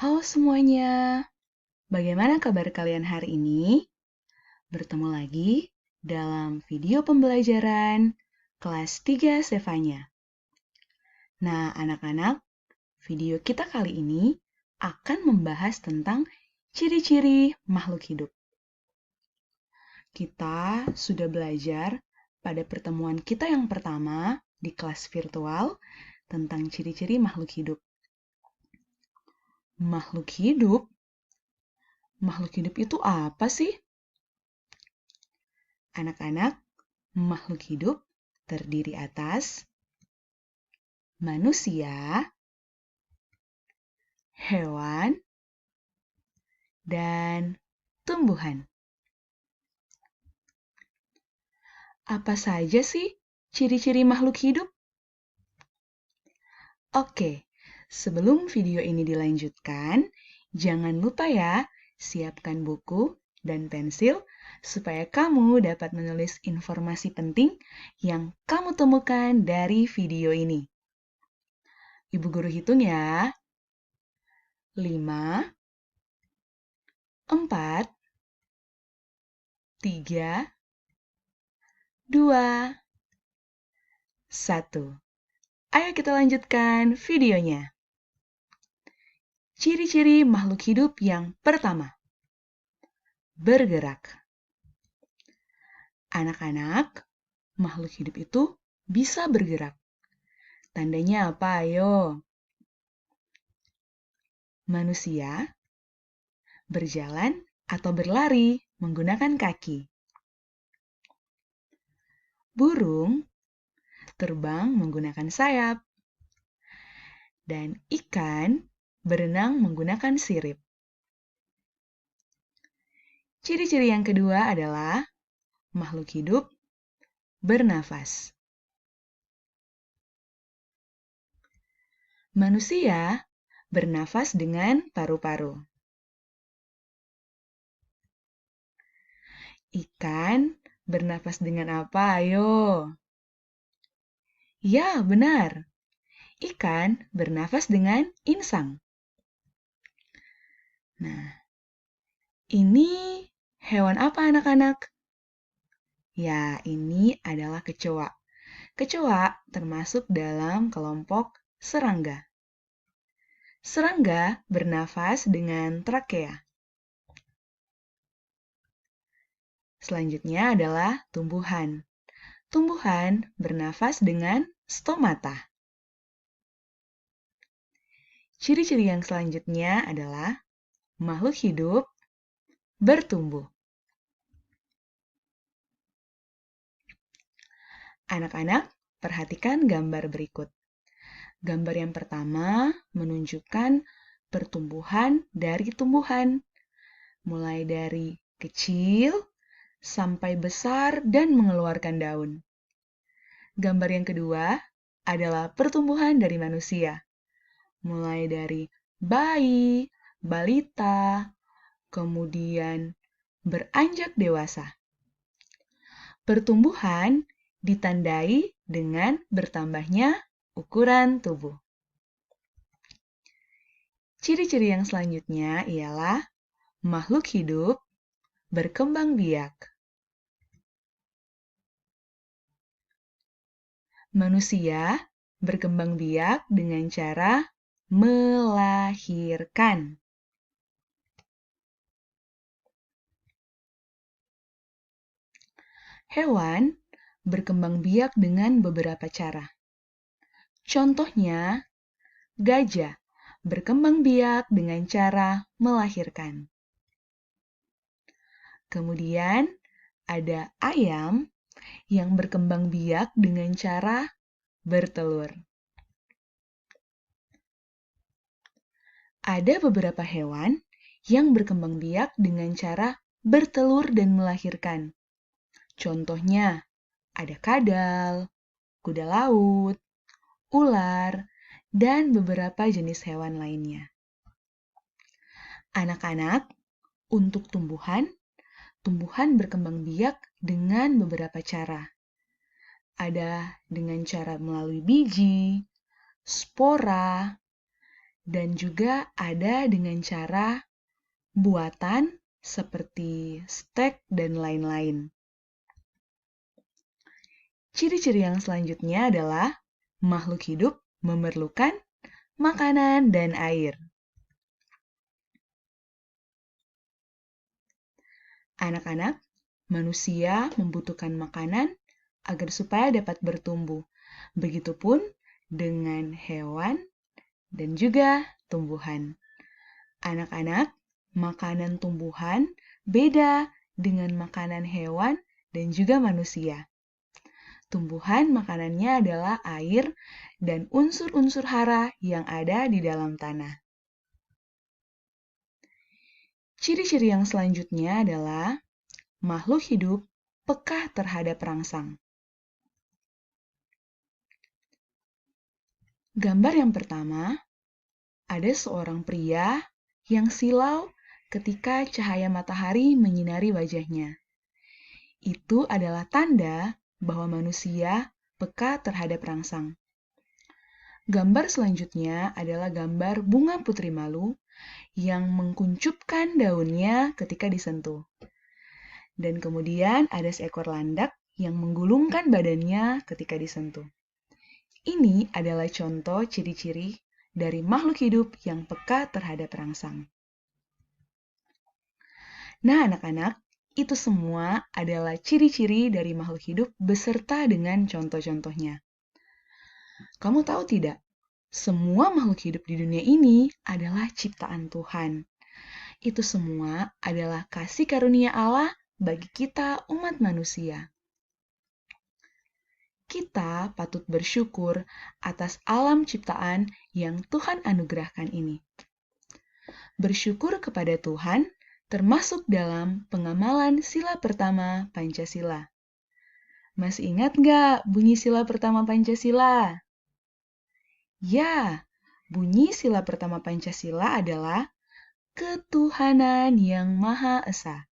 Halo semuanya, bagaimana kabar kalian hari ini? Bertemu lagi dalam video pembelajaran kelas 3 Stefanya. Nah, anak-anak, video kita kali ini akan membahas tentang ciri-ciri makhluk hidup. Kita sudah belajar pada pertemuan kita yang pertama di kelas virtual tentang ciri-ciri makhluk hidup. Makhluk hidup? Makhluk hidup itu apa sih? Anak-anak, makhluk hidup terdiri atas manusia, hewan, dan tumbuhan. Apa saja sih ciri-ciri makhluk hidup? Oke, sebelum video ini dilanjutkan, jangan lupa ya, siapkan buku dan pensil supaya kamu dapat menulis informasi penting yang kamu temukan dari video ini. Ibu guru hitung ya. 5, 4, 3, 2, 1. Ayo kita lanjutkan videonya. Ciri-ciri makhluk hidup yang pertama. Bergerak. Anak-anak, makhluk hidup itu bisa bergerak. Tandanya apa, ayo? Manusia berjalan atau berlari menggunakan kaki. Burung terbang menggunakan sayap. Dan ikan berenang menggunakan sirip. Ciri-ciri yang kedua adalah makhluk hidup bernafas. Manusia bernafas dengan paru-paru. Ikan bernafas dengan apa, ayo? Ya, benar. Ikan bernafas dengan insang. Nah, ini hewan apa anak-anak? Ya, ini adalah kecoa. Kecoa termasuk dalam kelompok serangga. Serangga bernafas dengan trakea. Selanjutnya adalah tumbuhan. Tumbuhan bernafas dengan stomata. Ciri-ciri yang selanjutnya adalah makhluk hidup bertumbuh. Anak-anak, perhatikan gambar berikut. Gambar yang pertama menunjukkan pertumbuhan dari tumbuhan, mulai dari kecil sampai besar dan mengeluarkan daun. Gambar yang kedua adalah pertumbuhan dari manusia, mulai dari bayi, balita, kemudian beranjak dewasa. Pertumbuhan ditandai dengan bertambahnya ukuran tubuh. Ciri-ciri yang selanjutnya ialah makhluk hidup berkembang biak. Manusia berkembang biak dengan cara melahirkan. Hewan berkembang biak dengan beberapa cara. Contohnya, gajah berkembang biak dengan cara melahirkan. Kemudian, ada ayam yang berkembang biak dengan cara bertelur. Ada beberapa hewan yang berkembang biak dengan cara bertelur dan melahirkan. Contohnya, ada kadal, kuda laut, ular, dan beberapa jenis hewan lainnya. Anak-anak, untuk tumbuhan berkembang biak dengan beberapa cara. Ada dengan cara melalui biji, spora, dan juga ada dengan cara buatan seperti steak dan lain-lain. Ciri-ciri yang selanjutnya adalah makhluk hidup memerlukan makanan dan air. Anak-anak, manusia membutuhkan makanan agar supaya dapat bertumbuh. Begitupun dengan hewan dan juga tumbuhan. Anak-anak, makanan tumbuhan beda dengan makanan hewan dan juga manusia. Tumbuhan makanannya adalah air dan unsur-unsur hara yang ada di dalam tanah. Ciri-ciri yang selanjutnya adalah makhluk hidup peka terhadap rangsang. Gambar yang pertama, ada seorang pria yang silau ketika cahaya matahari menyinari wajahnya. Itu adalah tanda bahwa manusia peka terhadap rangsang. Gambar selanjutnya adalah gambar bunga putri malu yang mengkuncupkan daunnya ketika disentuh. Dan kemudian ada seekor landak yang menggulungkan badannya ketika disentuh. Ini adalah contoh ciri-ciri dari makhluk hidup yang peka terhadap rangsang. Nah, anak-anak, itu semua adalah ciri-ciri dari makhluk hidup beserta dengan contoh-contohnya. Kamu tahu tidak? Semua makhluk hidup di dunia ini adalah ciptaan Tuhan. Itu semua adalah kasih karunia Allah bagi kita umat manusia. Kita patut bersyukur atas alam ciptaan yang Tuhan anugerahkan ini. Bersyukur kepada Tuhan termasuk dalam pengamalan sila pertama Pancasila. Masih ingat nggak bunyi sila pertama Pancasila? Ya, bunyi sila pertama Pancasila adalah ketuhanan yang Maha Esa.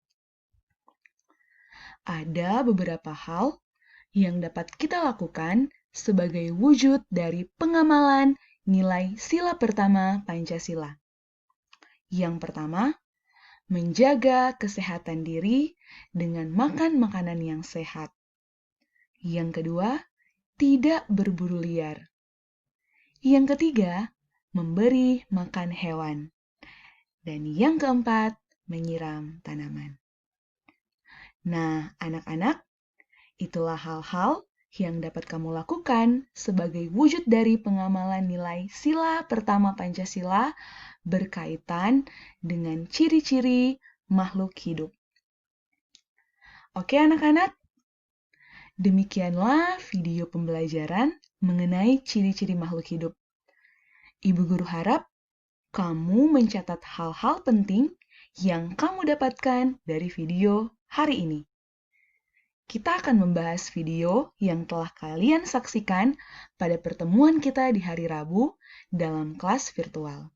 Ada beberapa hal yang dapat kita lakukan sebagai wujud dari pengamalan nilai sila pertama Pancasila. Yang pertama, menjaga kesehatan diri dengan makan makanan yang sehat. Yang kedua, tidak berburu liar. Yang ketiga, memberi makan hewan. Dan yang keempat, menyiram tanaman. Nah, anak-anak, itulah hal-hal yang dapat kamu lakukan sebagai wujud dari pengamalan nilai sila pertama Pancasila berkaitan dengan ciri-ciri makhluk hidup. Oke anak-anak, demikianlah video pembelajaran mengenai ciri-ciri makhluk hidup. Ibu guru harap kamu mencatat hal-hal penting yang kamu dapatkan dari video hari ini. Kita akan membahas video yang telah kalian saksikan pada pertemuan kita di hari Rabu dalam kelas virtual.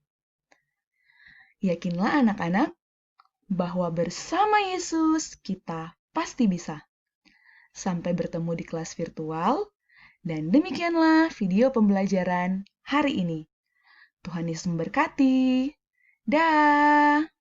Yakinlah anak-anak bahwa bersama Yesus kita pasti bisa. Sampai bertemu di kelas virtual, dan demikianlah video pembelajaran hari ini. Tuhan Yesus memberkati. Dah.